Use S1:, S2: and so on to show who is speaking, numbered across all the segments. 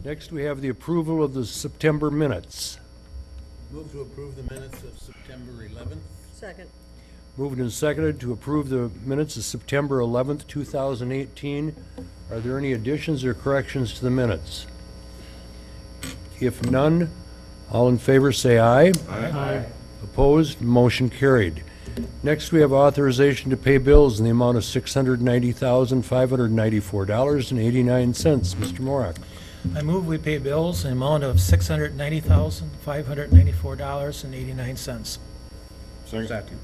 S1: Next, we have the approval of the September minutes.
S2: Move to approve the minutes of September 11th.
S3: Second.
S1: Moved and seconded to approve the minutes of September 11th, 2018. Are there any additions or corrections to the minutes? If none, all in favor say aye.
S3: Aye.
S1: Opposed, motion carried. Next, we have authorization to pay bills in the amount of $690,594.89. Mr. Morak.
S4: I move we pay bills in the amount of $690,594.89.
S2: Second.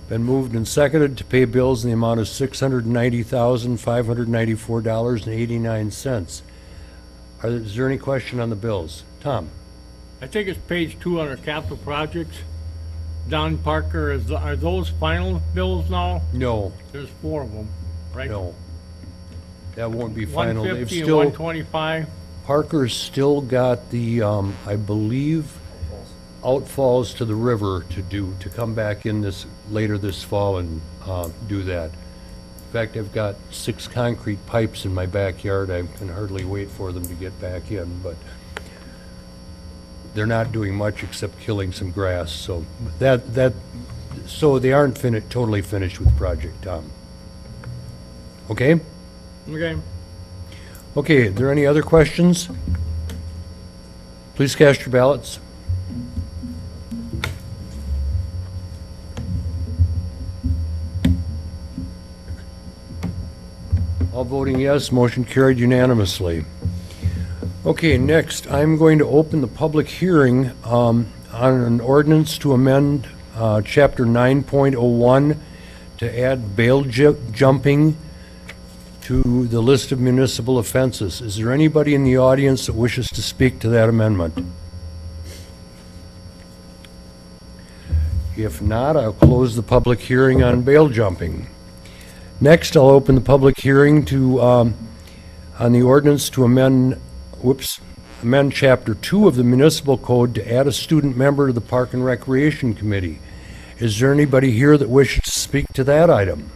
S1: Been moved and seconded to pay bills in the amount of $690,594.89. Is there any question on the bills? Tom?
S5: I think it's page 2 under capital projects. Don Parker, are those final bills now?
S1: No,
S5: There's 4 of them, right?
S1: no. That won't be final. They've
S5: 150 and
S1: still,
S5: 125.
S1: Parker's still got the, I believe, outfalls to the river to come back in later this fall and do that. In fact, I've got 6 concrete pipes in my backyard. I can hardly wait for them to get back in, but they're not doing much except killing some grass. So so they aren't totally finished with the project, Tom. Okay?
S5: Okay.
S1: Okay, are there any other questions? Please cast your ballots. All voting yes, motion carried unanimously. Okay, next, I'm going to open the public hearing on an ordinance to amend Chapter 9.01 to add bail jumping to the list of municipal offenses. Is there anybody in the audience that wishes to speak to that amendment? If not, I'll close the public hearing on bail jumping. Next, I'll open the public hearing to, on the ordinance to amend Chapter 2 of the Municipal Code to add a student member to the Park and Recreation Committee. Is there anybody here that wishes to speak to that item?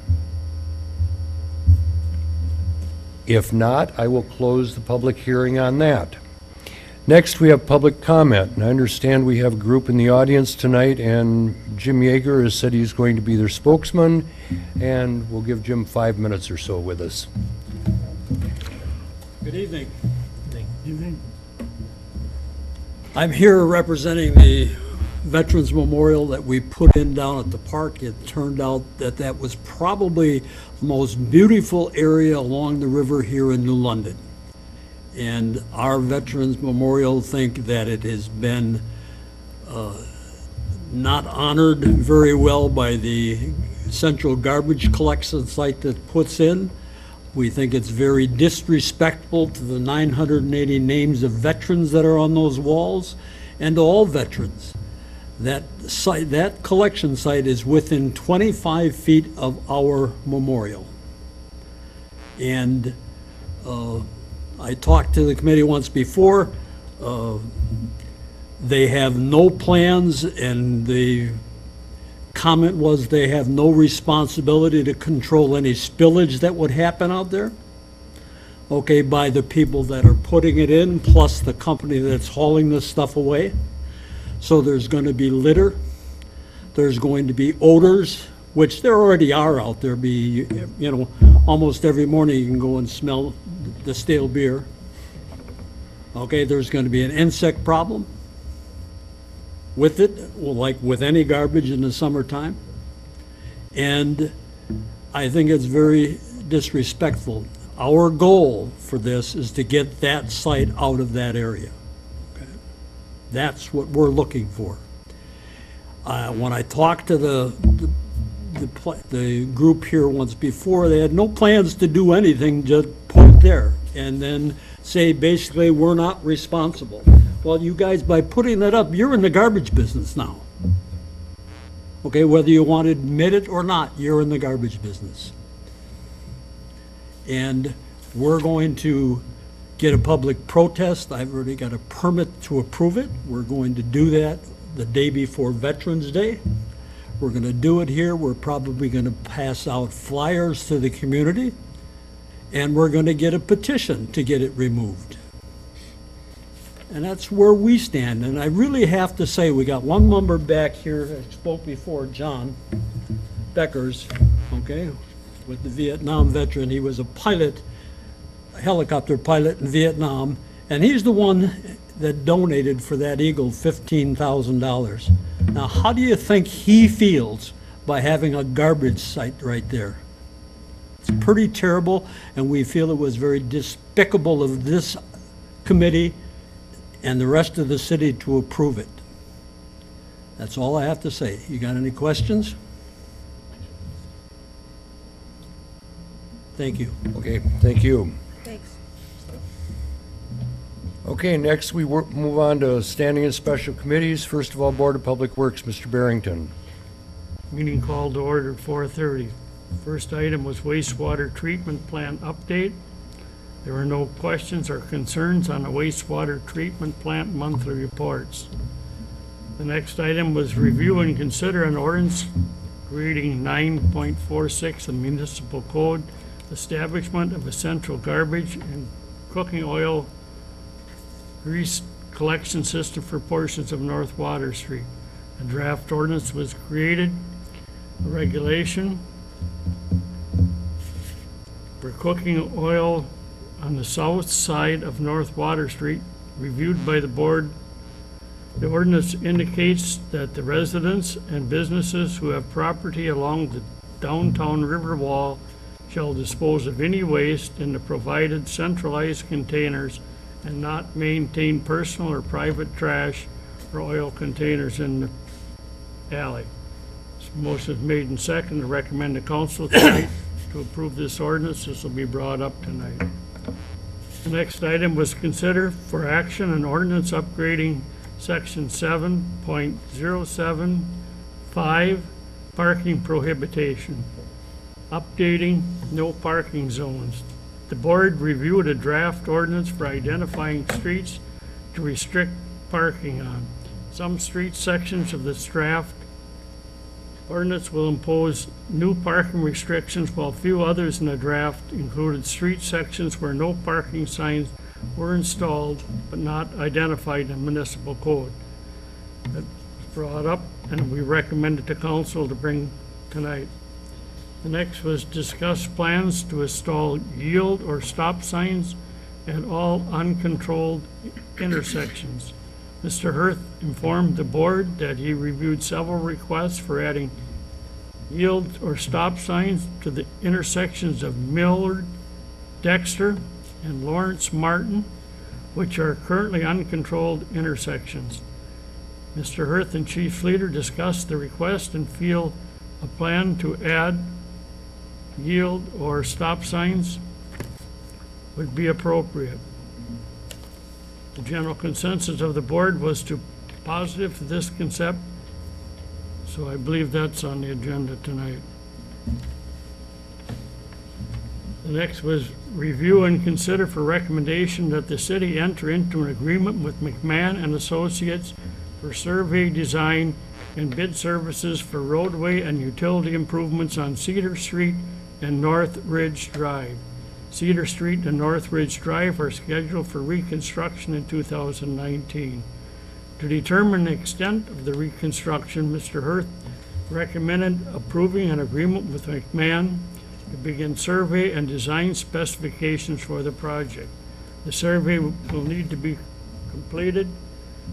S1: If not, I will close the public hearing on that. Next, we have public comment, and I understand we have a group in the audience tonight, and Jim Yeager has said he's going to be their spokesman, and we'll give Jim 5 minutes or so with us.
S6: Good evening. Evening. I'm here representing the Veterans Memorial that we put in down at the park. It turned out that that was probably the most beautiful area along the river here in New London. And our Veterans Memorial think that it has been not honored very well by the central garbage collection site that puts in. We think it's very disrespectful to the 980 names of veterans that are on those walls and to all veterans. That site, that collection site is within 25 feet of our memorial. And I talked to the committee once before. They have no plans, and the comment was they have no responsibility to control any spillage that would happen out there. Okay, by the people that are putting it in, plus the company that's hauling this stuff away. So there's going to be litter. There's going to be odors, which there already are out there. Almost every morning you can go and smell the stale beer. Okay, there's going to be an insect problem with it, well, like with any garbage in the summertime. And I think it's very disrespectful. Our goal for this is to get that site out of that area. Okay? That's what we're looking for. When I talked to the group here once before, they had no plans to do anything, just put it there and then say basically we're not responsible. Well, you guys, by putting that up, you're in the garbage business now. Okay, whether you want to admit it or not, you're in the garbage business. And we're going to get a public protest. I've already got a permit to approve it. We're going to do that the day before Veterans Day. We're going to do it here. We're probably going to pass out flyers to the community, and we're going to get a petition to get it removed. And that's where we stand. And I really have to say, we got one member back here that spoke before, John Beckers, okay, with the Vietnam veteran. He was a pilot, a helicopter pilot in Vietnam, and he's the one that donated for that Eagle $15,000. Now, how do you think he feels by having a garbage site right there? It's pretty terrible, and we feel it was very despicable of this committee and the rest of the city to approve it. That's all I have to say. You got any questions? Thank you.
S1: Okay, thank you.
S3: Thanks.
S1: Okay, next we move on to standing and special committees. First of all, Board of Public Works, Mr. Barrington.
S7: Meeting called to order at 4:30. First item was wastewater treatment plant update. There were no questions or concerns on the wastewater treatment plant monthly reports. The next item was review and consider an ordinance reading 9.46 of the municipal code, establishment of a central garbage and cooking oil grease collection system for portions of North Water Street. A draft ordinance was created, a regulation for cooking oil on the south side of North Water Street, reviewed by the board. The ordinance indicates that the residents and businesses who have property along the downtown river wall shall dispose of any waste in the provided centralized containers and not maintain personal or private trash or oil containers in the alley. Motion is made and seconded to recommend the council tonight to approve this ordinance. This will be brought up tonight. The next item was consider for action an ordinance upgrading section 7.075 parking prohibition, updating no parking zones. The board reviewed a draft ordinance for identifying streets to restrict parking on. Some street sections of this draft ordinance will impose new parking restrictions, while few others in the draft included street sections where no parking signs were installed but not identified in the municipal code. That was brought up, and we recommended to council to bring tonight. The next was discuss plans to install yield or stop signs at all uncontrolled intersections. Mr. Hirth informed the board that he reviewed several requests for adding yield or stop signs to the intersections of Millard, Dexter, and Lawrence Martin, which are currently uncontrolled intersections. Mr. Hirth and Chief Leader discussed the request and feel a plan to add yield or stop signs would be appropriate. The general consensus of the board was to positive to this concept, so I believe that's on the agenda tonight. The next was review and consider for recommendation that the city enter into an agreement with McMahon and Associates for survey design and bid services for roadway and utility improvements on Cedar Street and North Ridge Drive. Cedar Street and North Ridge Drive are scheduled for reconstruction in 2019. To determine the extent of the reconstruction, Mr. Hirth recommended approving an agreement with McMahon to begin survey and design specifications for the project. The survey will need to be completed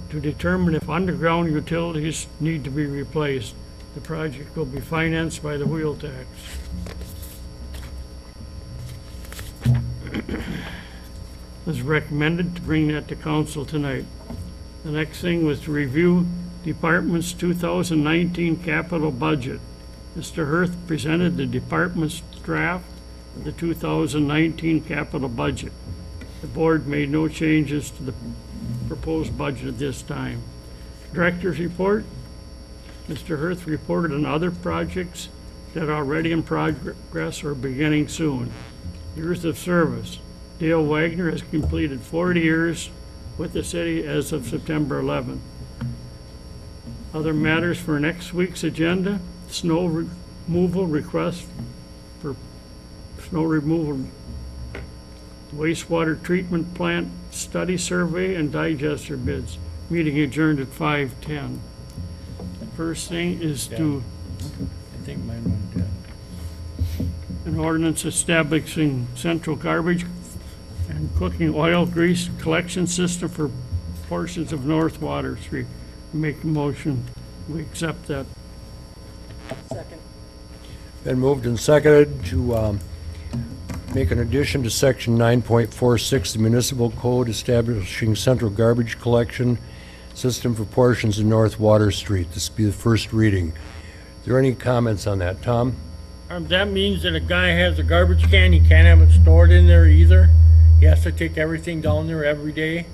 S7: to determine if underground utilities need to be replaced. The project will be financed by the wheel tax. It was recommended to bring that to council tonight. The next thing was to review department's 2019 capital budget. Mr. Hirth presented the department's draft of the 2019 capital budget. The board made no changes to the proposed budget at this time. Director's report. Mr. Hirth reported on other projects that are already in progress or beginning soon. Years of service. Dale Wagner has completed 40 years with the city as of September 11th. Other matters for next week's agenda: snow removal request for snow removal, wastewater treatment plant study survey and digester bids. Meeting adjourned at 5:10. First thing is to,
S5: I think mine went dead.
S7: an ordinance establishing central garbage and cooking oil grease collection system for portions of North Water Street. Make a motion, we accept that.
S1: Been moved and seconded to make an addition to section 9.46 of the municipal code establishing central garbage collection system for portions of North Water Street. This will be the first reading. Are there any comments on that? Tom?
S5: That means that a guy has a garbage can, he can't have it stored in there either? He has to take everything down there every day?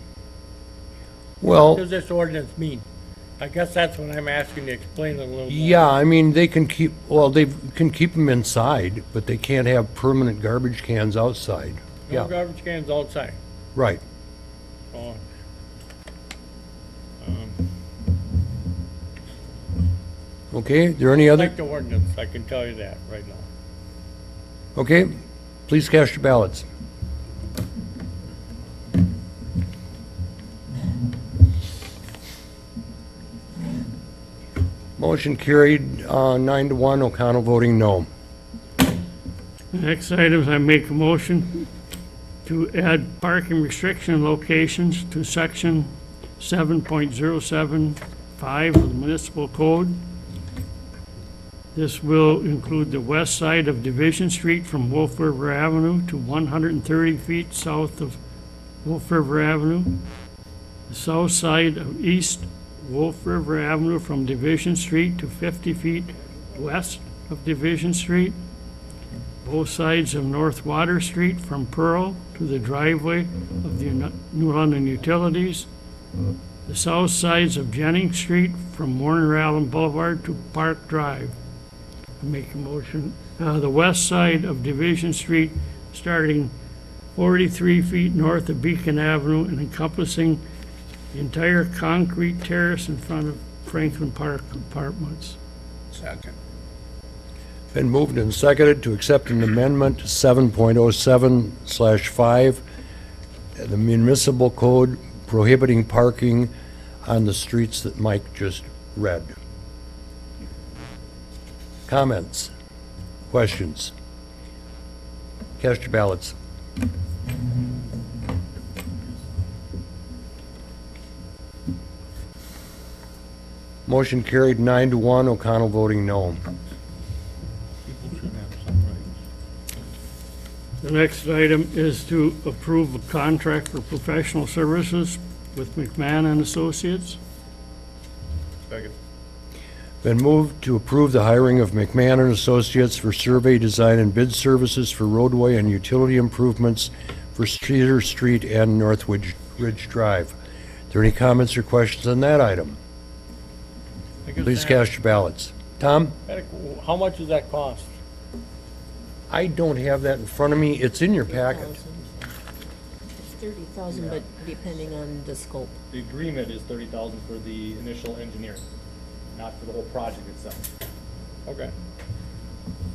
S1: Well,
S5: What does this ordinance mean? I guess that's what I'm asking to explain a little more.
S1: yeah, I mean, they can keep, well, they can keep them inside, but they can't have permanent garbage cans outside.
S5: No
S1: Yeah,
S5: garbage cans outside.
S1: right.
S5: Oh.
S1: Okay, there any
S5: I
S1: other?
S5: like the ordinance, I can tell you that right now.
S1: Okay, please cast your ballots. Motion carried, 9-1, O'Connell voting no.
S7: Next item, I make a motion to add parking restriction locations to section 7.075 of the municipal code. This will include the west side of Division Street from Wolf River Avenue to 130 feet south of Wolf River Avenue. The south side of East Wolf River Avenue from Division Street to 50 feet west of Division Street. Both sides of North Water Street from Pearl to the driveway of the New London Utilities. The south sides of Jennings Street from Warner Allen Boulevard to Park Drive. I make a motion, the west side of Division Street, starting 43 feet north of Beacon Avenue and encompassing the entire concrete terrace in front of Franklin Park Apartments.
S2: Second.
S1: Been moved and seconded to accept an amendment to 7.07/5, the municipal code prohibiting parking on the streets that Mike just read. Comments? Questions? Cast your ballots. Motion carried 9-1, O'Connell voting no.
S2: People should have some rights.
S7: The next item is to approve a contract for professional services with McMahon and Associates.
S1: Been moved to approve the hiring of McMahon and Associates for survey, design, and bid services for roadway and utility improvements for Cedar Street and North Ridge Drive. Are there any comments or questions on that item?
S5: I guess
S1: Please
S5: that-
S1: cast your ballots. Tom?
S5: How much does that cost?
S1: I don't have that in front of me. It's in your packet.
S3: 30,000, but depending on the scope.
S8: The agreement is 30,000 for the initial engineering, not for the whole project itself.
S5: Okay.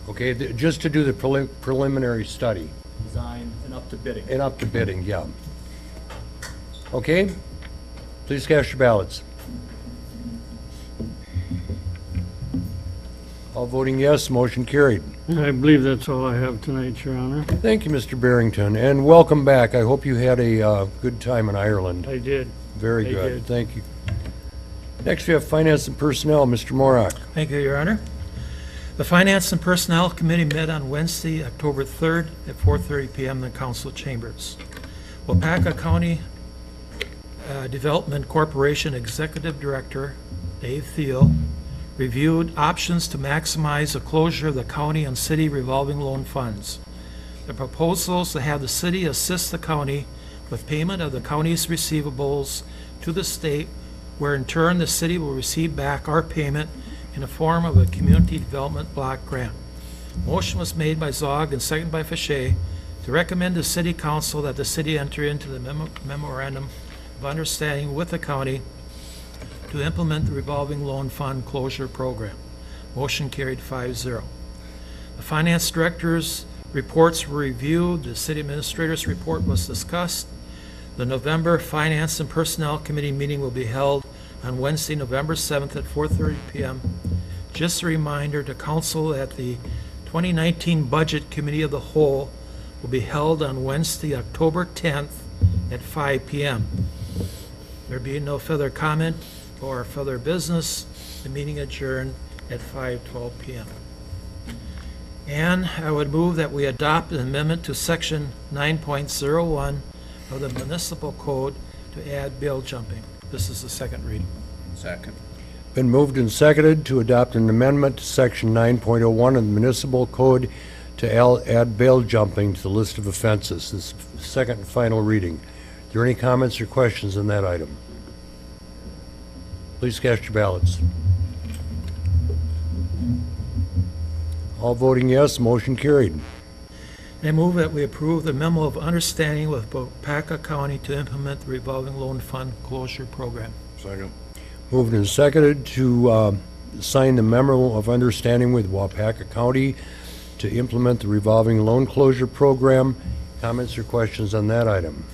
S1: Okay, just to do the preliminary study
S8: Design and up to bidding.
S1: and up to bidding, yeah. Okay? Please cast your ballots. All voting yes, motion carried.
S7: I believe that's all I have tonight, Your Honor.
S1: Thank you, Mr. Barrington, and welcome back. I hope you had a good time in Ireland.
S7: I did.
S1: Very
S7: I
S1: good,
S7: did.
S1: thank you. Next, we have Finance and Personnel, Mr. Morak.
S4: Thank you, Your Honor. The Finance and Personnel Committee met on Wednesday, October 3rd at 4:30 PM in the council chambers. Wapaka County Development Corporation Executive Director Dave Thiel reviewed options to maximize the closure of the county and city revolving loan funds. The proposals to have the city assist the county with payment of the county's receivables to the state, where in turn the city will receive back our payment in the form of a community development block grant. Motion was made by Zog and seconded by Fache to recommend to City Council that the city enter into the memorandum of understanding with the county to implement the revolving loan fund closure program. Motion carried 5-0. The finance director's reports were reviewed, the city administrator's report was discussed. The November Finance and Personnel Committee meeting will be held on Wednesday, November 7th at 4:30 PM. Just a reminder to council that the 2019 Budget Committee of the Whole will be held on Wednesday, October 10th at 5 PM. There being no further comment or further business, the meeting adjourned at 5:12 PM. And I would move that we adopt an amendment to Section 9.01 of the Municipal Code to add bail jumping. This is the second reading.
S2: Second.
S1: Been moved and seconded to adopt an amendment to Section 9.01 of the Municipal Code to add bail jumping to the list of offenses. This is the second and final reading. Are there any comments or questions on that item? Please cast your ballots. All voting yes, motion carried.
S4: And I move that we approve the memo of understanding with Wapaka County to implement the revolving loan fund closure program.
S2: Second.
S1: Moved and seconded to sign the memo of understanding with Wapaka County to implement the revolving loan closure program. Comments or questions on that item?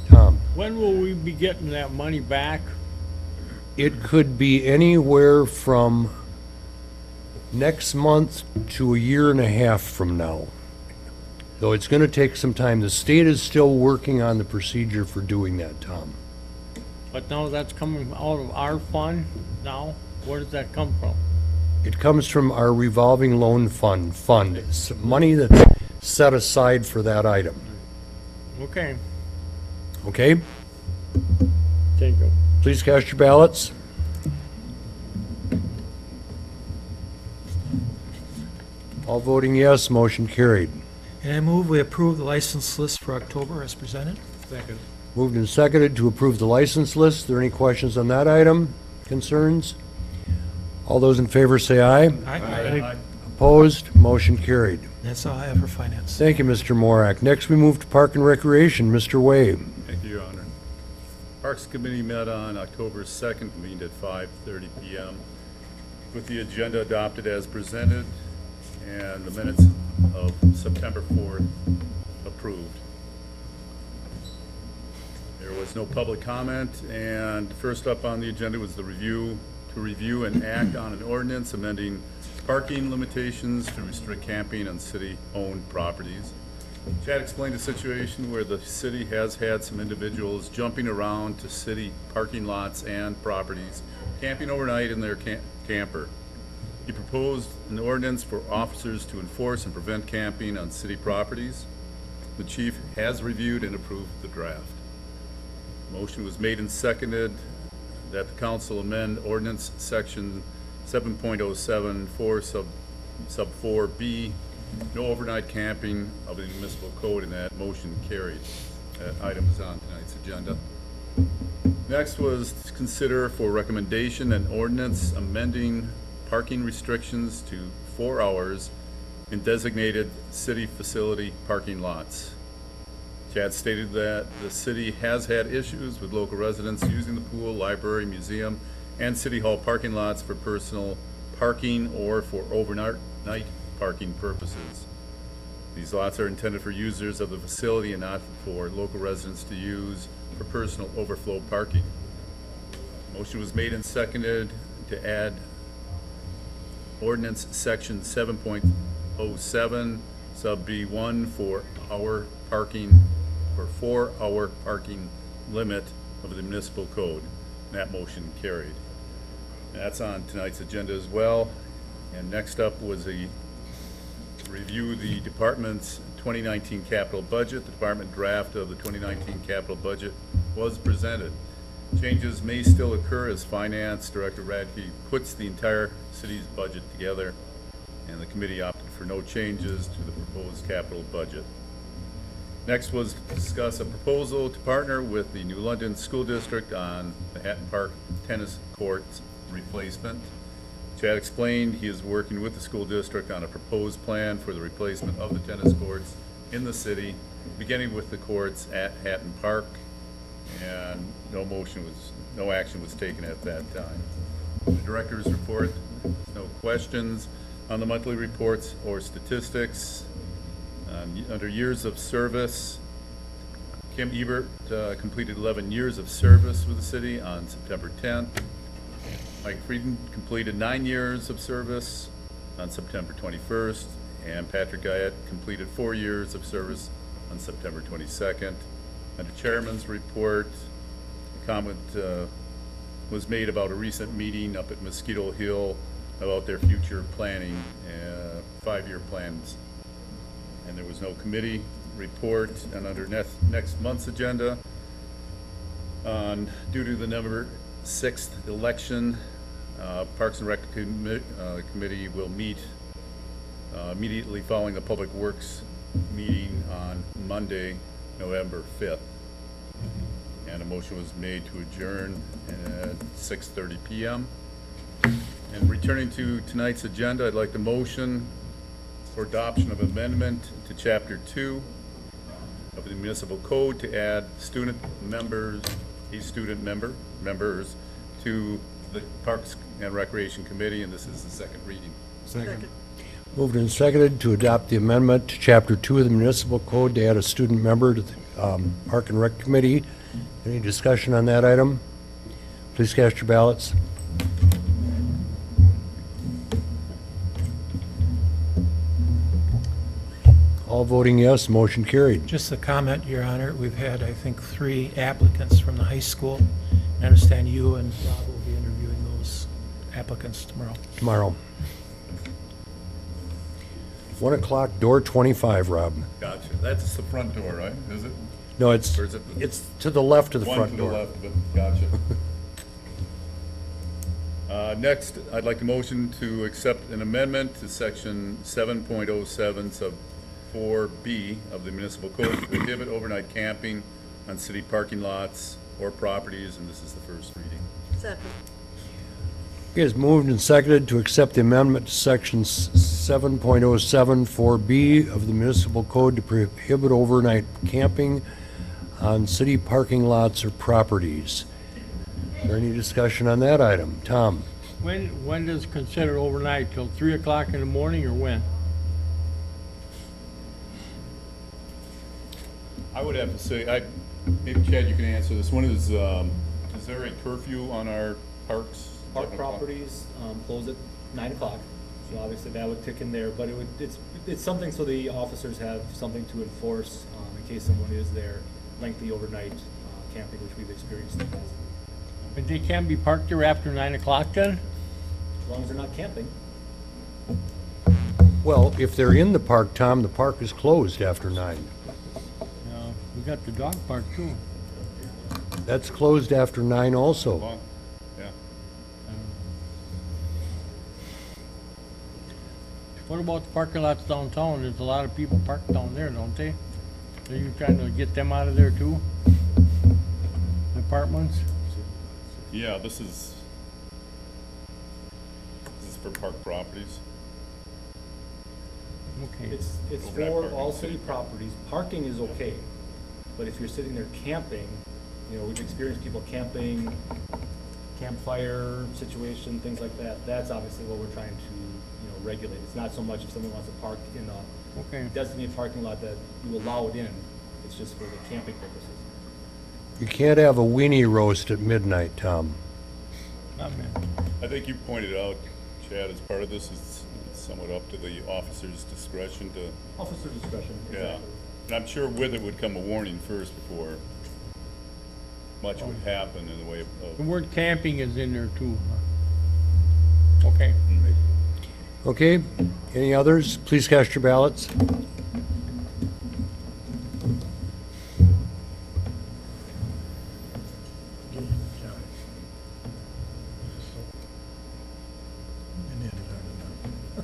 S1: Tom?
S5: When will we be getting that money back?
S1: It could be anywhere from next month to a year and a half from now. Though it's going to take some time. The state is still working on the procedure for doing that, Tom.
S5: But now that's coming out of our fund now? Where does that come from?
S1: It comes from our revolving loan fund. It's money that's set aside for that item.
S5: Okay,
S1: Okay?
S5: thank you.
S1: Please cast your ballots. All voting yes, motion carried.
S4: And I move we approve the license list for October as presented.
S2: Second.
S1: Moved and seconded to approve the license list. Are there any questions on that item? Concerns? All those in favor say aye.
S4: Aye.
S1: Opposed? Motion carried.
S4: That's all I have for finance.
S1: Thank you, Mr. Morak. Next, we move to Park and Recreation. Mr. Way.
S9: Thank you, Your Honor. Parks Committee met on October 2nd, convened at 5:30 PM, with the agenda adopted as presented and the minutes of September 4th approved. There was no public comment, and first up on the agenda was to review and act on an ordinance amending parking limitations to restrict camping on city-owned properties. Chad explained a situation where the city has had some individuals jumping around to city parking lots and properties, camping overnight in their camper. He proposed an ordinance for officers to enforce and prevent camping on city properties. The chief has reviewed and approved the draft. Motion was made and seconded that the council amend ordinance section 7.074 sub 4B, no overnight camping of the municipal code, and that motion carried. That item is on tonight's agenda. Next was to consider for recommendation an ordinance amending parking restrictions to 4 hours in designated city facility parking lots. Chad stated that the city has had issues with local residents using the pool, library, museum, and city hall parking lots for personal parking or for overnight parking purposes. These lots are intended for users of the facility and not for local residents to use for personal overflow parking. Motion was made and seconded to add ordinance section 7.07 sub B1 for 4-hour parking limit of the municipal code. That motion carried. That's on tonight's agenda as well. And next up was a review the department's 2019 capital budget. The department draft of the 2019 capital budget was presented. Changes may still occur as Finance Director Radke puts the entire city's budget together, and the committee opted for no changes to the proposed capital budget. Next was to discuss a proposal to partner with the New London School District on the Hatton Park tennis courts replacement. Chad explained he is working with the school district on a proposed plan for the replacement of the tennis courts in the city, beginning with the courts at Hatton Park, and no action was taken at that time. The director's report, no questions on the monthly reports or statistics. Under years of service, Kim Ebert completed 11 years of service with the city on September 10th. Mike Frieden completed 9 years of service on September 21st. And Patrick Guyette completed 4 years of service on September 22nd. Under Chairman's report, a comment was made about a recent meeting up at Mosquito Hill about their future planning, 5-year plans. And there was no committee report. And under next month's agenda, due to the November 6th election, Parks and Rec Committee will meet immediately following the Public Works meeting on Monday, November 5th. And a motion was made to adjourn at 6:30 PM. And returning to tonight's agenda, I'd like the motion for adoption of amendment to Chapter 2 of the Municipal Code to add student members to the Parks and Recreation Committee, and this is the second reading.
S1: Moved and seconded to adopt the amendment to Chapter 2 of the Municipal Code to add a student member to the Park and Rec Committee. Any discussion on that item? Please cast your ballots. All voting yes, motion carried.
S4: Just a comment, Your Honor, we've had, I think, 3 applicants from the high school. I understand you and Rob will be interviewing those applicants tomorrow.
S1: 1 o'clock, door 25, Rob.
S9: Gotcha. That's the front door, right? Is it?
S1: No, it's
S9: Or is it the-
S1: it's to the left of the
S9: One
S1: front
S9: to the
S1: door.
S9: left, but gotcha. Next, I'd like a motion to accept an amendment to section 7.07 sub 4B of the municipal code to prohibit overnight camping on city parking lots or properties, and this is the first reading.
S3: Second.
S1: Okay, it's moved and seconded to accept the amendment to section 7.07 4B of the municipal code to prohibit overnight camping on city parking lots or properties. Is there any discussion on that item? Tom?
S5: When does consider overnight, till 3 o'clock in the morning, or when?
S9: I would have to say, maybe Chad, you can answer this. One is there a curfew on our parks?
S8: Park properties close at 9 o'clock, so obviously that would kick in there, but it's something so the officers have something to enforce in case someone is there lengthy overnight camping, which we've experienced in the past.
S5: But they can't be parked there after 9 o'clock then?
S8: As long as they're not camping.
S1: Well, if they're in the park, Tom, the park is closed after 9.
S5: We got the dog park too.
S1: That's closed after 9 also.
S9: Well, yeah.
S5: What about the parking lots downtown? There's a lot of people parked down there, don't they? Are you trying to get them out of there too? Apartments?
S9: Yeah, this is for park properties.
S5: Okay.
S8: It's
S9: Overnight
S8: for
S9: parking.
S8: all city properties. Parking is okay, but if you're sitting there camping, we've experienced people camping, campfire situation, things like that. That's obviously what we're trying to, regulate. It's not so much if someone wants to park in a
S5: Okay.
S8: designated parking lot that you allow it in. It's just for the camping purposes.
S1: You can't have a weenie roast at midnight, Tom.
S5: Not bad.
S9: I think you pointed out, Chad, as part of this, it's somewhat up to the officer's discretion to,
S8: Officer discretion.
S9: yeah.
S8: Exactly.
S9: And I'm sure with it would come a warning first before much would happen in the way
S5: The
S9: of,
S5: word camping is in there too. Huh? Okay.
S1: Okay, any others? Please cast your ballots.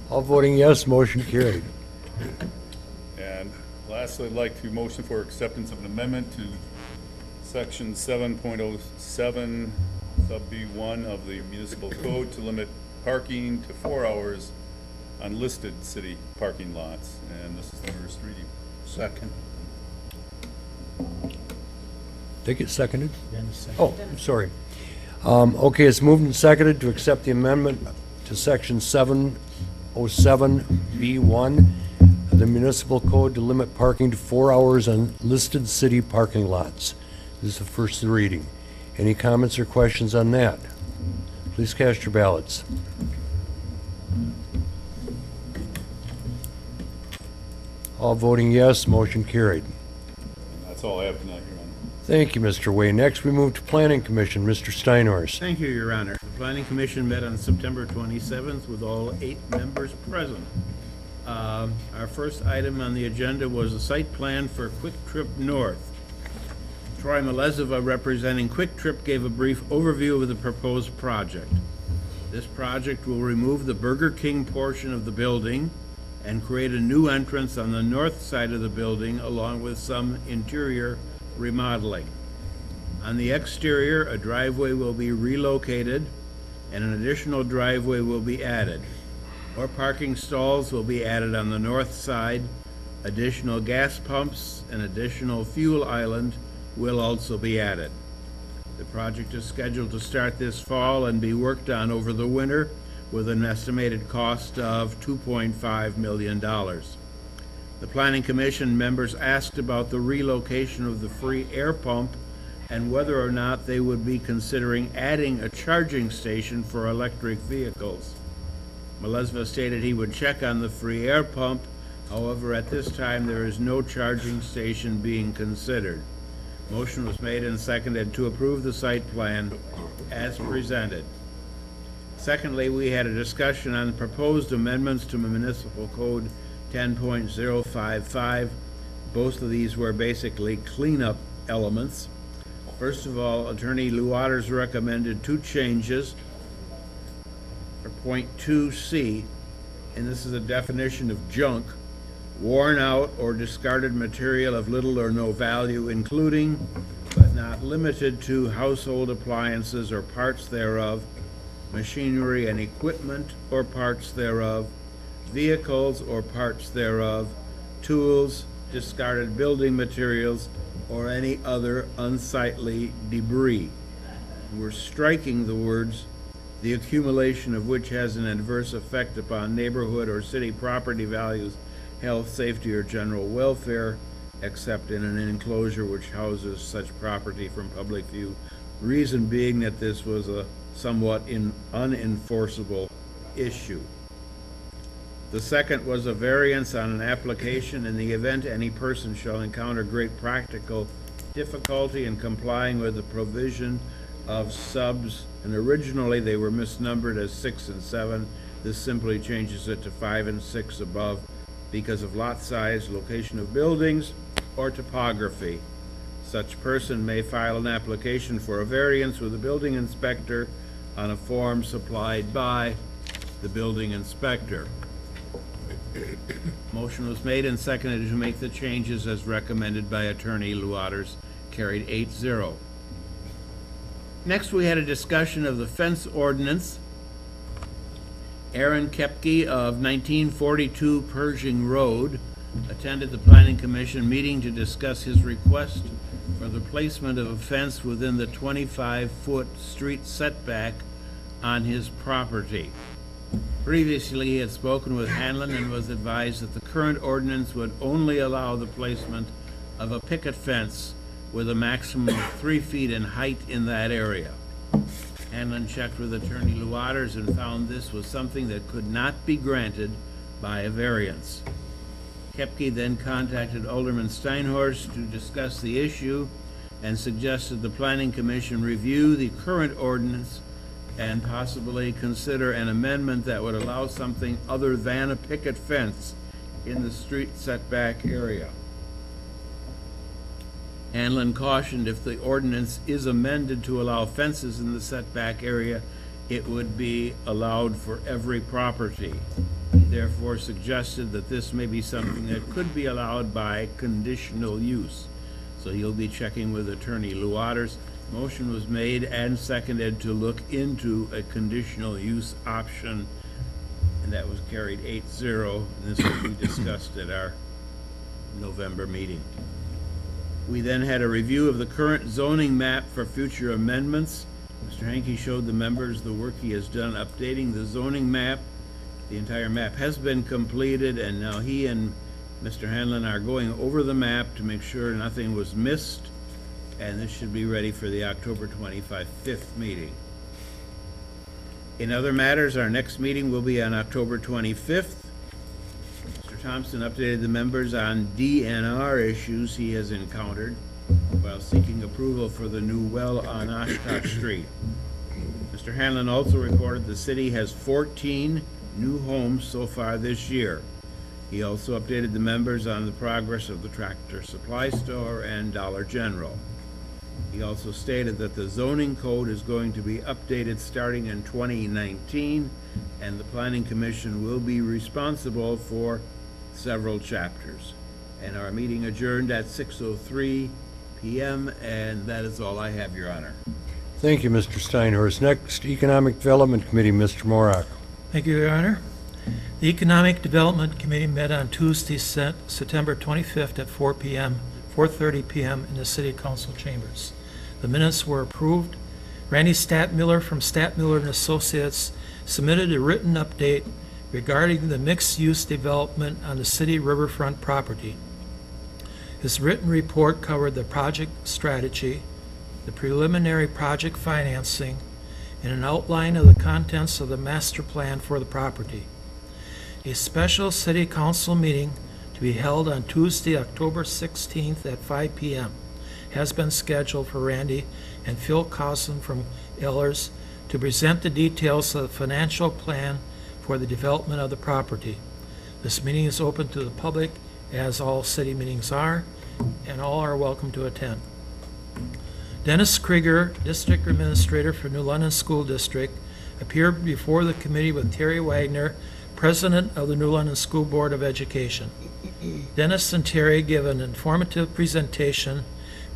S1: All voting yes, motion carried.
S9: and lastly, I'd like to motion for acceptance of an amendment to section 7.07 sub B1 of the municipal code to limit parking to 4 hours on listed city parking lots, and this is the first reading.
S2: Second.
S1: Did it get seconded? Oh, I'm sorry. Okay, it's moved and seconded to accept the amendment to section 707B1 of the municipal code to limit parking to 4 hours on listed city parking lots. This is the first reading. Any comments or questions on that? Please cast your ballots. All voting yes, motion carried.
S9: That's all I have tonight, Your Honor.
S1: Thank you, Mr. Way. Next, we move to Planning Commission. Mr. Steinhorst.
S2: Thank you, Your Honor. The Planning Commission met on September 27th with all 8 members present. Our first item on the agenda was a site plan for Quick Trip North. Troy Malezova, representing Quick Trip, gave a brief overview of the proposed project. This project will remove the Burger King portion of the building and create a new entrance on the north side of the building, along with some interior remodeling. On the exterior, a driveway will be relocated and an additional driveway will be added. More parking stalls will be added on the north side. Additional gas pumps and additional fuel island will also be added. The project is scheduled to start this fall and be worked on over the winter with an estimated cost of $2.5 million. The Planning Commission members asked about the relocation of the free air pump and whether or not they would be considering adding a charging station for electric vehicles. Malezva stated he would check on the free air pump. However, at this time, there is no charging station being considered. Motion was made and seconded to approve the site plan as presented. Secondly, we had a discussion on proposed amendments to Municipal Code 10.055. Both of these were basically cleanup elements. First of all, Attorney Lou Waters recommended 2 changes for point 2C, and this is a definition of junk: worn out or discarded material of little or no value, including but not limited to household appliances or parts thereof, machinery and equipment or parts thereof, vehicles or parts thereof, tools, discarded building materials, or any other unsightly debris. We're striking the words, the accumulation of which has an adverse effect upon neighborhood or city property values, health, safety, or general welfare, except in an enclosure which houses such property from public view. Reason being that this was a somewhat unenforceable issue. The second was a variance on an application in the event any person shall encounter great practical difficulty in complying with the provision of subs, and originally they were misnumbered as 6 and 7. This simply changes it to 5 and 6 above because of lot size, location of buildings, or topography. Such person may file an application for a variance with the building inspector on a form supplied by the building inspector. Motion was made and seconded to make the changes as recommended by Attorney Lou Waters, carried 8-0. Next, we had a discussion of the fence ordinance. Aaron Kepke of 1942 Pershing Road attended the Planning Commission meeting to discuss his request for the placement of a fence within the 25-foot street setback on his property. Previously, he had spoken with Hanlon and was advised that the current ordinance would only allow the placement of a picket fence with a maximum of 3 feet in height in that area. Hanlon checked with Attorney Lou Waters and found this was something that could not be granted by a variance. Kepke then contacted Alderman Steinhorst to discuss the issue and suggested the Planning Commission review the current ordinance and possibly consider an amendment that would allow something other than a picket fence in the street setback area. Hanlon cautioned if the ordinance is amended to allow fences in the setback area, it would be allowed for every property. He therefore suggested that this may be something that could be allowed by conditional use. So he'll be checking with Attorney Lou Waters. Motion was made and seconded to look into a conditional use option, and that was carried 8-0. And this will be discussed at our November meeting. We then had a review of the current zoning map for future amendments. Mr. Hankey showed the members the work he has done updating the zoning map. The entire map has been completed, and now he and Mr. Hanlon are going over the map to make sure nothing was missed, and this should be ready for the October 25th meeting. In other matters, our next meeting will be on October 25th. Mr. Thompson updated the members on DNR issues he has encountered while seeking approval for the new well on Oshkosh Street. Mr. Hanlon also reported the city has 14 new homes so far this year. He also updated the members on the progress of the Tractor Supply Store and Dollar General. He also stated that the zoning code is going to be updated starting in 2019, and the Planning Commission will be responsible for several chapters. And our meeting adjourned at 6:03 p.m., and that is all I have, Your Honor.
S1: Thank you, Mr. Steinhorst. Next, Economic Development Committee, Mr. Morak.
S4: Thank you, Your Honor. The Economic Development Committee met on Tuesday, September 25th at 4:30 p.m. in the City Council chambers. The minutes were approved. Randy Statmiller from Statmiller and Associates submitted a written update regarding the mixed-use development on the city riverfront property. His written report covered the project strategy, the preliminary project financing, and an outline of the contents of the master plan for the property. A special city council meeting to be held on Tuesday, October 16th at 5 p.m. has been scheduled for Randy and Phil Cousin from Ehlers to present the details of the financial plan for the development of the property. This meeting is open to the public, as all city meetings are, and all are welcome to attend. Dennis Krieger, District Administrator for New London School District, appeared before the committee with Terry Wagner, President of the New London School Board of Education. Dennis and Terry give an informative presentation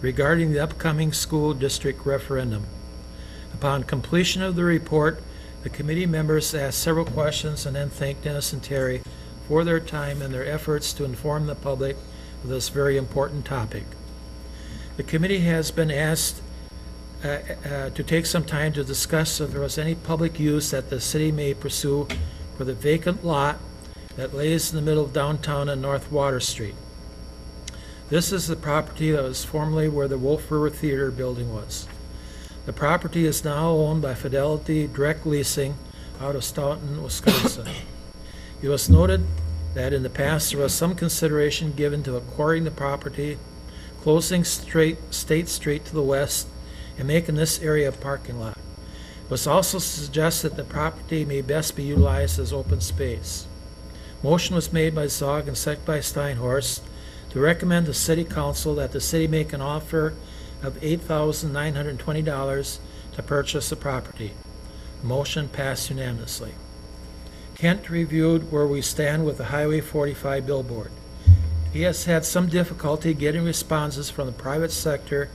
S4: regarding the upcoming school district referendum. Upon completion of the report, the committee members asked several questions and then thanked Dennis and Terry for their time and their efforts to inform the public of this very important topic. The committee has been asked to take some time to discuss if there was any public use that the city may pursue for the vacant lot that lays in the middle of downtown and North Water Street. This is the property that was formerly where the Wolf River Theater building was. The property is now owned by Fidelity Direct Leasing out of Staunton, Wisconsin. It was noted that in the past there was some consideration given to acquiring the property, closing State Street to the west, and making this area a parking lot. It was also suggested that the property may best be utilized as open space. Motion was made by Zog and seconded by Steinhorst to recommend to City Council that the city make an offer of $8,920 to purchase the property. The motion passed unanimously. Kent reviewed where we stand with the Highway 45 billboard. He has had some difficulty getting responses from the private sector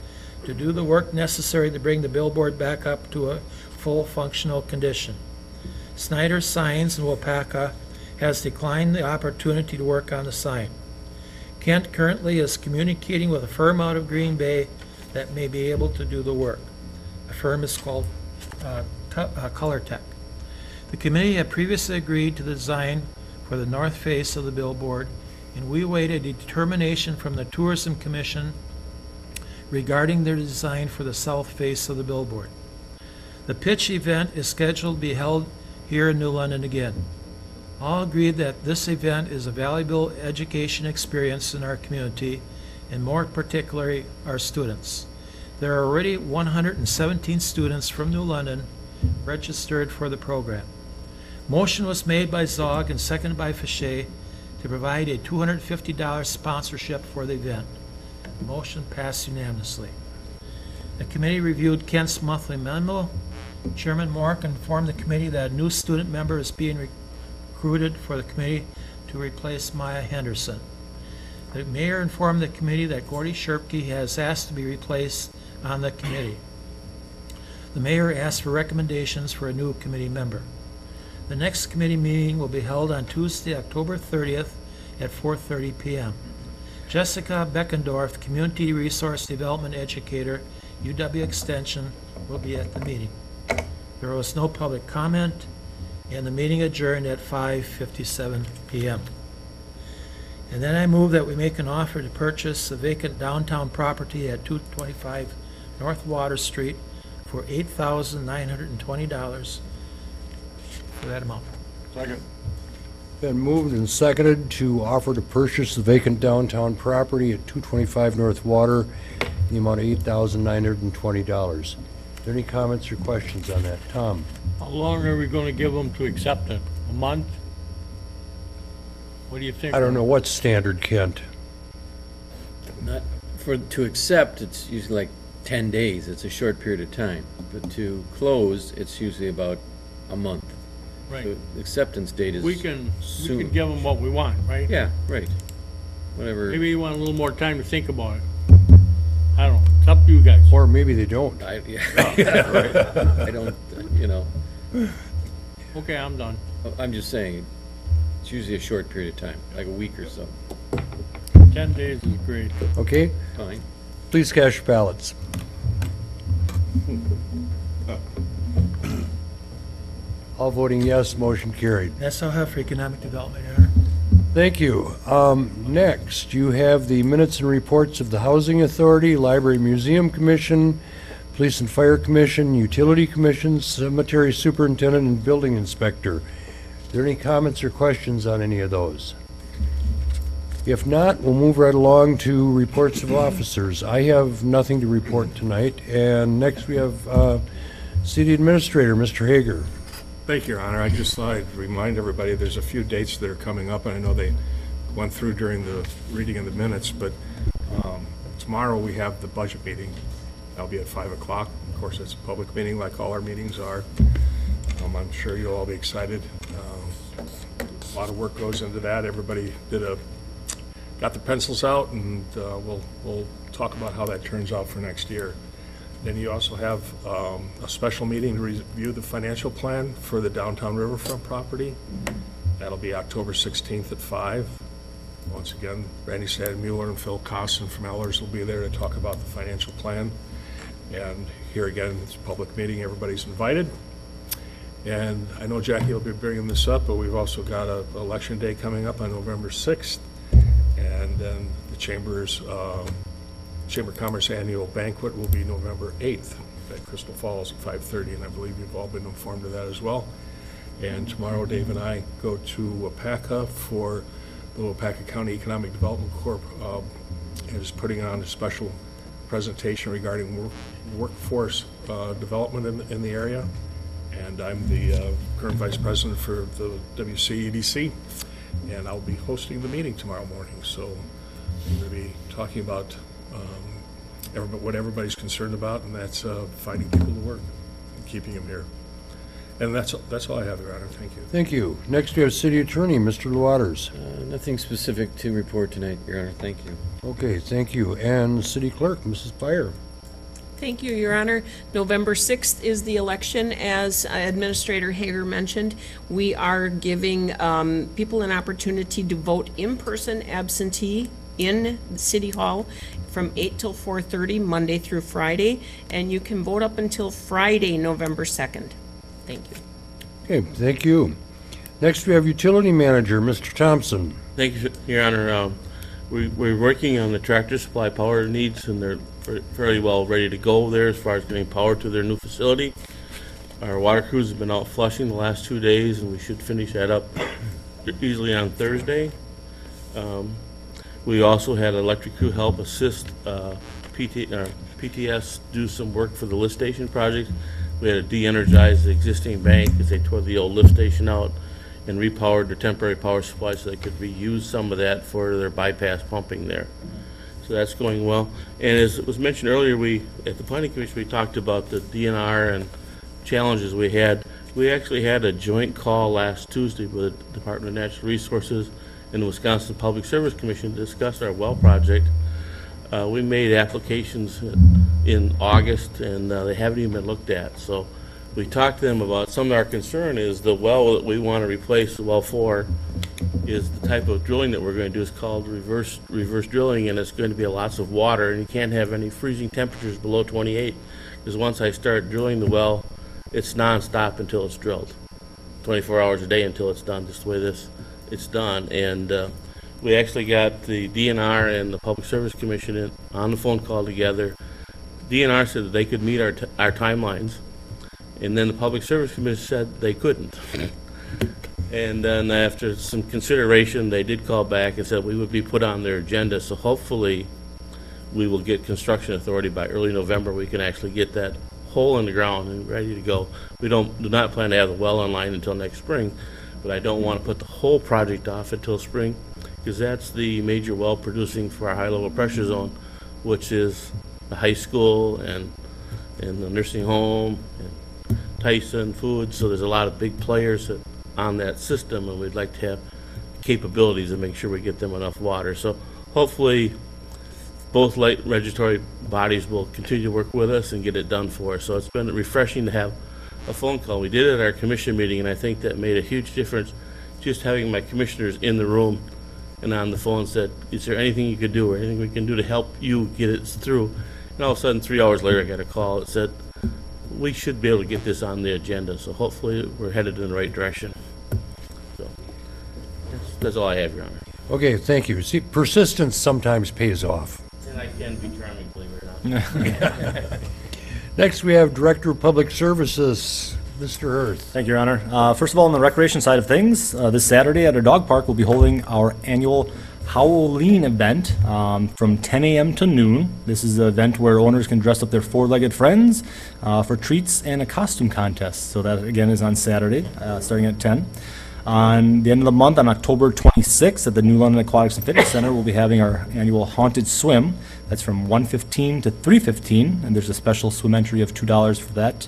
S4: to do the work necessary to bring the billboard back up to a full functional condition. Snyder Signs in Wapaka has declined the opportunity to work on the sign. Kent currently is communicating with a firm out of Green Bay that may be able to do the work. The firm is called ColorTech. The committee had previously agreed to the design for the north face of the billboard, and we awaited a determination from the Tourism Commission regarding their design for the south face of the billboard. The pitch event is scheduled to be held here in New London again. All agreed that this event is a valuable education experience in our community, and more particularly our students. There are already 117 students from New London registered for the program. Motion was made by Zog and seconded by Fichet to provide a $250 sponsorship for the event. The motion passed unanimously. The committee reviewed Kent's monthly memo. Chairman Mork informed the committee that a new student member is being recruited for the committee to replace Maya Henderson. The mayor informed the committee that Gordy Sherpke has asked to be replaced on the committee. The mayor asked for recommendations for a new committee member. The next committee meeting will be held on Tuesday, October 30th at 4:30 p.m. Jessica Beckendorf, Community Resource Development Educator, UW Extension, will be at the meeting. There was no public comment, and the meeting adjourned at 5:57 p.m. And then I move that we make an offer to purchase the vacant downtown property at 225 North Water Street for $8,920 for that amount.
S8: Second.
S1: Been moved and seconded to offer to purchase the vacant downtown property at 225 North Water in the amount of $8,920. Is there any comments or questions on that? Tom?
S5: How long are we gonna give them to accept it? A month? What do you think?
S1: I don't know what's standard, Kent.
S10: Not, to accept, it's usually like 10 days, it's a short period of time. But to close, it's usually about a month.
S5: Right.
S10: So the acceptance date is
S5: We can
S10: soon.
S5: give them what we want, right?
S10: Yeah, right. Whatever.
S5: Maybe you want a little more time to think about it. I don't know, it's up to you guys.
S1: Or maybe they don't.
S10: Yeah, right. I don't,
S5: Okay, I'm done.
S10: I'm just saying, it's usually a short period of time, like a week or so.
S5: 10 days is great.
S1: Okay?
S10: Fine.
S1: Please cast your ballots. All voting yes, motion carried.
S4: That's all I have for economic development, Your Honor.
S1: Thank you. Next, you have the minutes and reports of the Housing Authority, Library Museum Commission, Police and Fire Commission, Utility Commission, Cemetery Superintendent, and Building Inspector. Are there any comments or questions on any of those? If not, we'll move right along to reports of officers. I have nothing to report tonight. And next, we have City Administrator, Mr. Hager.
S11: Thank you, Your Honor. I just thought I'd remind everybody, there's a few dates that are coming up, and I know they went through during the reading of the minutes, but tomorrow we have the budget meeting. That'll be at 5 o'clock. Of course, it's a public meeting like all our meetings are. I'm sure you'll all be excited. A lot of work goes into that. Everybody got the pencils out, and we'll talk about how that turns out for next year. Then you also have a special meeting to review the financial plan for the downtown riverfront property. That'll be October 16th at 5. Once again, Randy Sadmuller and Phil Costin from Ellers will be there to talk about the financial plan. And here again, it's a public meeting, everybody's invited. And I know Jackie will be bringing this up, but we've also got an election day coming up on November 6th. And then the Chamber of Commerce annual banquet will be November 8th at Crystal Falls at 5:30, and I believe you've all been informed of that as well. And tomorrow, Dave and I go to Wapaka for the Wapaka County Economic Development Corp. Is putting on a special presentation regarding workforce development in the area. And I'm the current vice president for the WCEDC, and I'll be hosting the meeting tomorrow morning. So I'm going to be talking about what everybody's concerned about, and that's finding people to work and keeping them here. And that's all I have, Your Honor. Thank you.
S1: Thank you. Next, we have City Attorney, Mr. Waters.
S10: Nothing specific to report tonight, Your Honor. Thank you.
S1: Okay, thank you. And City Clerk, Mrs. Fire.
S3: Thank you, Your Honor. November 6th is the election. As Administrator Hager mentioned, we are giving people an opportunity to vote in person absentee in City Hall from 8 till 4:30, Monday through Friday, and you can vote up until Friday, November 2nd. Thank you.
S1: Okay, thank you. Next, we have Utility Manager, Mr. Thompson.
S12: Thank you, Your Honor. We're working on the Tractor Supply power needs, and they're fairly well ready to go there as far as getting power to their new facility. Our water crews have been out flushing the last 2 days, and we should finish that up easily on Thursday. We also had electric crew help assist PTS do some work for the lift station project. We had to de-energize the existing bank as they tore the old lift station out and repowered their temporary power supply so they could reuse some of that for their bypass pumping there. So that's going well. And as it was mentioned earlier, at the Planning Commission, we talked about the DNR and challenges we had. We actually had a joint call last Tuesday with the Department of Natural Resources and the Wisconsin Public Service Commission to discuss our well project. We made applications in August, and they haven't even been looked at. So we talked to them about some of our concern is the well that we want to replace, the well 4, is the type of drilling that we're going to do is called reverse drilling, and it's going to be lots of water, and you can't have any freezing temperatures below 28, because once I start drilling the well, it's nonstop until it's drilled, 24 hours a day until it's done, just the way it's done. And We actually got the DNR and the Public Service Commission on the phone call together. DNR said that they could meet our timelines, and then the Public Service Commission said they couldn't. And then after some consideration, they did call back and said we would be put on their agenda, so hopefully we will get Construction Authority by early November. We can actually get that hole in the ground and ready to go. We do not plan to have the well online until next spring, but I don't want to put the whole project off until spring, because that's the major well producing for our high-level pressure zone, which is the high school and the nursing home and Tyson Foods. So there's a lot of big players on that system, and we'd like to have capabilities to make sure we get them enough water. So hopefully both regulatory bodies will continue to work with us and get it done for us. So it's been refreshing to have a phone call. We did it at our commission meeting, and I think that made a huge difference, just having my commissioners in the room and on the phone said, is there anything you could do or anything we can do to help you get it through? And all of a sudden, 3 hours later, I got a call that said, we should be able to get this on the agenda. So hopefully we're headed in the right direction. So that's all I have, Your Honor.
S1: Okay, thank you. See, persistence sometimes pays off.
S12: And I can be charming, believe it or not.
S1: Next, we have Director of Public Services, Mr. Hurth.
S13: Thank you, Your Honor. First of all, on the recreation side of things, this Saturday at our dog park, we'll be holding our annual Howleen event from 10 a.m. to noon. This is an event where owners can dress up their four-legged friends for treats and a costume contest. So that, again, is on Saturday, starting at 10. On the end of the month, on October 26th, at the New London Aquatics and Fitness Center, we'll be having our annual Haunted Swim. That's from 1:15 to 3:15, and there's a special swim entry of $2 for that.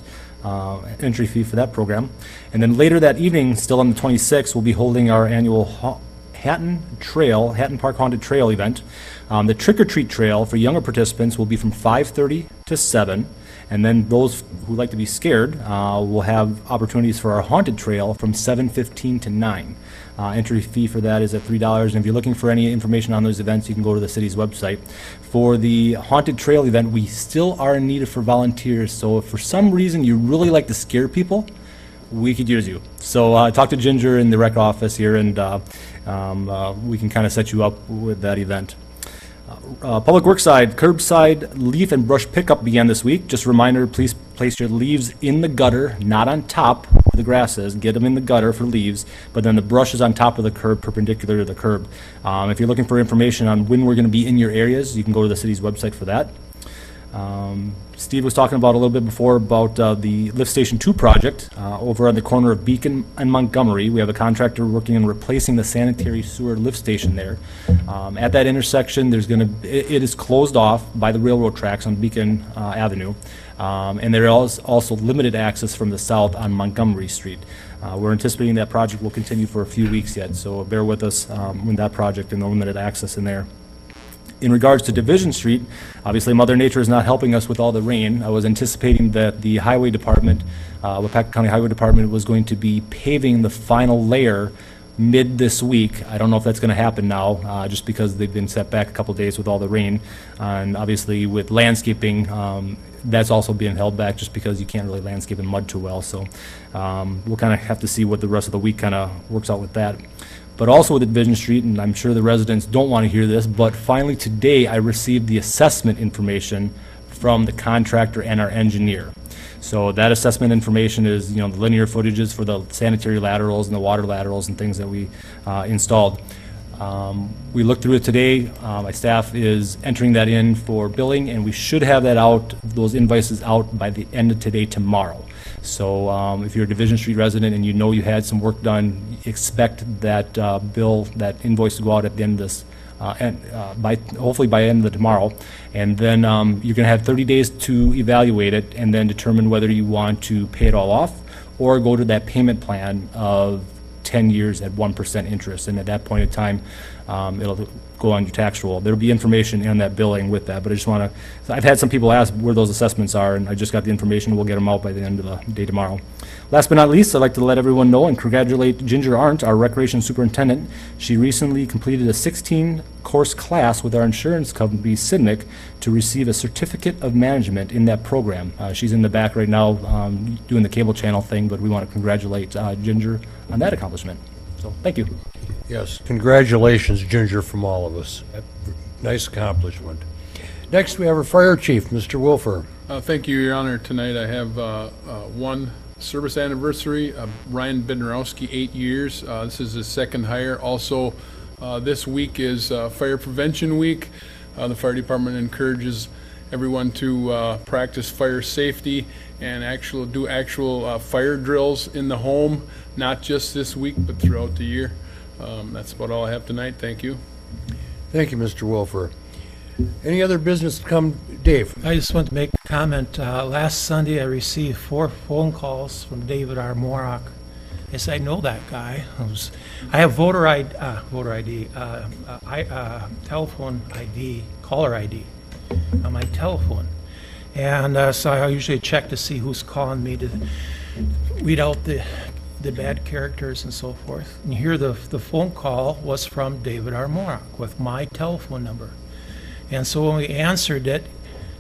S13: Entry fee for that program. And then later that evening, still on the 26th, we'll be holding our annual Hatton Park Haunted Trail event. The Trick or Treat Trail for younger participants will be from 5:30 to 7. And then those who like to be scared will have opportunities for our Haunted Trail from 7:15 to 9. Entry fee for that is at $3, and if you're looking for any information on those events, you can go to the city's website. For the Haunted Trail event, we still are in need for volunteers, so if for some reason you really like to scare people, we could use you. So talk to Ginger in the rec office here, and we can kind of set you up with that event. Public Works side, curbside leaf and brush pickup began this week. Just a reminder, please place your leaves in the gutter, not on top where the grass is. Get them in the gutter for leaves, but then the brush is on top of the curb, perpendicular to the curb. If you're looking for information on when we're going to be in your areas, you can go to the city's website for that. Steve was talking about a little bit before about the Lift Station 2 project over on the corner of Beacon and Montgomery. We have a contractor working on replacing the sanitary sewer lift station there. At that intersection, there's it is closed off by the railroad tracks on Beacon Avenue, and there is also limited access from the south on Montgomery Street. We're anticipating that project will continue for a few weeks yet, so bear with us with that project and the limited access in there. In regards to Division Street, obviously Mother Nature is not helping us with all the rain. I was anticipating that the Highway Department, Wapaka County Highway Department, was going to be paving the final layer mid this week. I don't know if that's going to happen now, just because they've been set back a couple days with all the rain. And obviously with landscaping, that's also being held back just because you can't really landscape in mud too well. So we'll kind of have to see what the rest of the week kind of works out with that. But also with Division Street, and I'm sure the residents don't want to hear this, but finally today I received the assessment information from the contractor and our engineer. So that assessment information is, the linear footages for the sanitary laterals and the water laterals and things that we installed. We looked through it today. My staff is entering that in for billing, and we should have that out, those invoices out by the end of today, tomorrow. So if you're a Division Street resident and you know you had some work done, expect that that invoice to go out at the end of this, hopefully by the end of tomorrow. And then you're going to have 30 days to evaluate it and then determine whether you want to pay it all off or go to that payment plan of 10 years at 1% interest. And at that point in time, it'll go on your tax roll. There'll be information in that billing with that, but I just want to, I've had some people ask where those assessments are, and I just got the information. We'll get them out by the end of the day tomorrow. Last but not least, I'd like to let everyone know and congratulate Ginger Arndt, our recreation superintendent. She recently completed a 16-course class with our insurance company, Sidnick, to receive a certificate of management in that program. She's in the back right now doing the cable channel thing, but we want to congratulate Ginger on that accomplishment. So, thank you.
S1: Yes, congratulations, Ginger, from all of us. Nice accomplishment. Next, we have our fire chief, Mr. Wolfer.
S14: Thank you, Your Honor. Tonight I have one service anniversary, Ryan Bednarowski, 8 years. This is his second hire. Also, this week is Fire Prevention Week. The fire department encourages everyone to practice fire safety and do actual fire drills in the home, not just this week, but throughout the year. That's about all I have tonight. Thank you.
S1: Thank you, Mr. Wolfer. Any other business to come? Dave?
S4: I just want to make a comment. Last Sunday, I received 4 phone calls from David R. Morak. I said, I know that guy. I have telephone ID, caller ID on my telephone. And so I usually check to see who's calling me to weed out the bad characters and so forth. And here the phone call was from David R. Morak with my telephone number. And so when we answered it,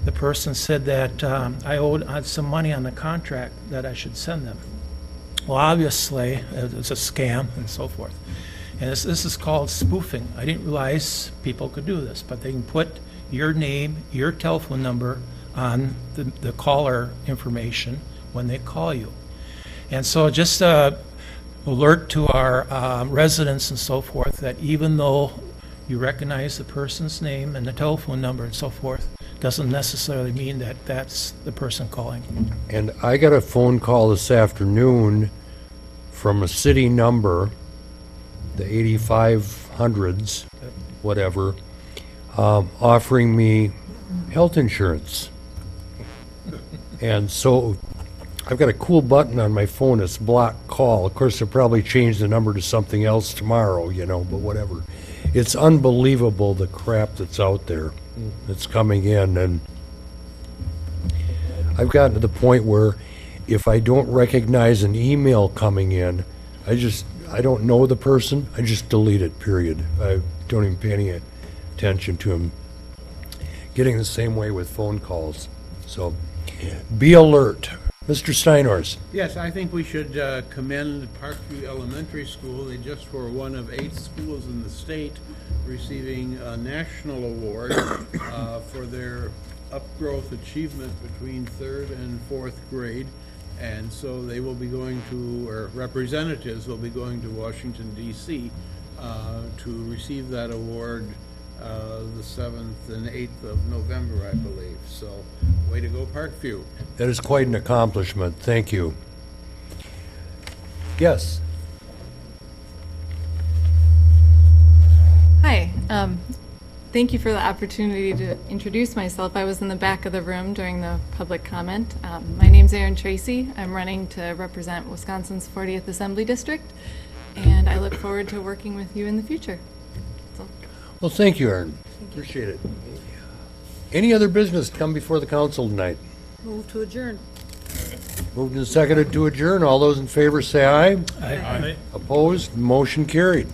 S4: the person said that I owed some money on the contract that I should send them. Well, obviously, it's a scam and so forth. And this is called spoofing. I didn't realize people could do this, but they can put your name, your telephone number on the caller information when they call you. And so just alert to our residents and so forth that even though you recognize the person's name and the telephone number and so forth, doesn't necessarily mean that that's the person calling.
S1: And I got a phone call this afternoon from a city number, the 8500s, whatever, offering me health insurance. And so I've got a cool button on my phone, it's block call. Of course, they'll probably change the number to something else tomorrow, but whatever. It's unbelievable the crap that's out there that's coming in, and I've gotten to the point where if I don't recognize an email coming in, I don't know the person, I just delete it, period. I don't even pay any attention to them. Getting the same way with phone calls. So be alert. Mr. Steinhorst.
S2: Yes, I think we should commend Parkview Elementary School. They just were one of 8 schools in the state receiving a national award for their upgrowth achievement between 3rd and 4th grade. And so they will be going to, or representatives will be going to Washington, D.C. To receive that award the 7th and 8th of November, I believe. So, way to go, Parkview.
S1: That is quite an accomplishment. Thank you. Yes.
S15: Hi. Thank you for the opportunity to introduce myself. I was in the back of the room during the public comment. My name's Erin Tracy. I'm running to represent Wisconsin's 40th Assembly District, and I look forward to working with you in the future.
S1: Well, thank you, Erin. Appreciate it. Any other business to come before the council tonight?
S3: Move to adjourn.
S1: Moved and seconded to adjourn. All those in favor say aye.
S4: Aye.
S1: Opposed? Motion carried.